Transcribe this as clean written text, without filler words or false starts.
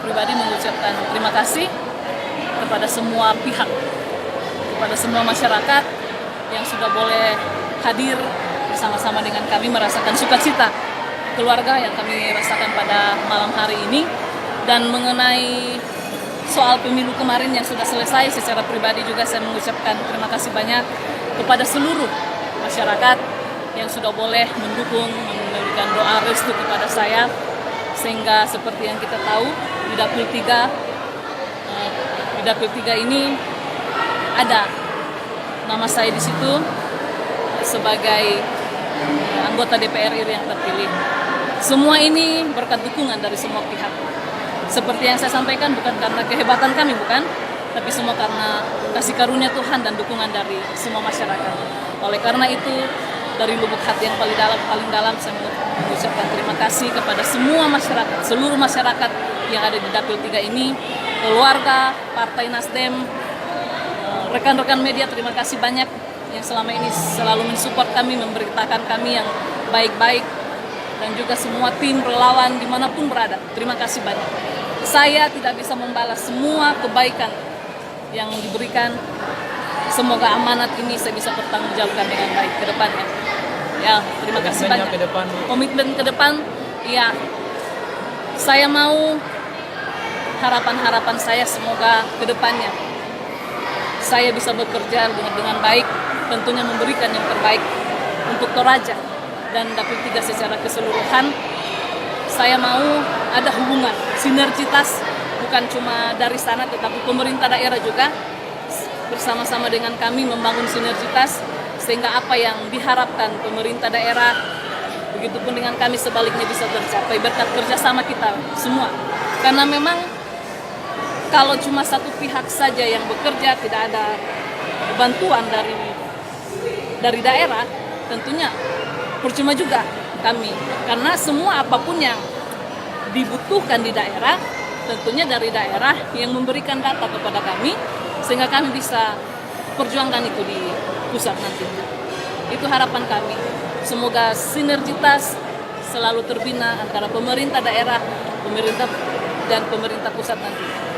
pribadi mengucapkan terima kasih kepada semua pihak, kepada semua masyarakat yang sudah boleh hadir bersama-sama dengan kami merasakan sukacita keluarga yang kami rasakan pada malam hari ini. Dan mengenai soal pemilu kemarin yang sudah selesai, secara pribadi juga saya mengucapkan terima kasih banyak kepada seluruh masyarakat yang sudah boleh mendukung, memberikan doa restu kepada saya, sehingga seperti yang kita tahu di Dapil 3 ini ada nama saya di situ sebagai anggota DPR RI yang terpilih. Semua ini berkat dukungan dari semua pihak. Seperti yang saya sampaikan, bukan karena kehebatan kami, bukan, tapi semua karena kasih karunia Tuhan dan dukungan dari semua masyarakat. Oleh karena itu, dari lubuk hati yang paling dalam saya mengucapkan terima kasih kepada semua masyarakat, seluruh masyarakat yang ada di Dapil 3 ini, keluarga, Partai Nasdem, rekan-rekan media, terima kasih banyak yang selama ini selalu mensupport kami, memberitakan kami yang baik-baik, dan juga semua tim relawan dimanapun berada. Terima kasih banyak. Saya tidak bisa membalas semua kebaikan yang diberikan. Semoga amanat ini saya bisa bertanggungjawabkan dengan baik ke depannya. Ya, terima kasih banyak. Komitmen ke depan, ya, saya mau harapan-harapan saya semoga ke depannya saya bisa bekerja dengan baik, tentunya memberikan yang terbaik untuk Toraja dan Dapil 3 secara keseluruhan. Saya mau ada hubungan, sinergitas, bukan cuma dari sana, tetapi pemerintah daerah juga bersama-sama dengan kami membangun sinergitas, sehingga apa yang diharapkan pemerintah daerah, begitupun dengan kami sebaliknya bisa tercapai berkat kerjasama kita semua. Karena memang kalau cuma satu pihak saja yang bekerja, tidak ada bantuan dari daerah, tentunya percuma juga kami. Karena semua apapun yang dibutuhkan di daerah, tentunya dari daerah yang memberikan data kepada kami, sehingga kami bisa perjuangkan itu di pusat nanti. Itu harapan kami. Semoga sinergitas selalu terbina antara pemerintah daerah, pemerintah dan pemerintah pusat nanti.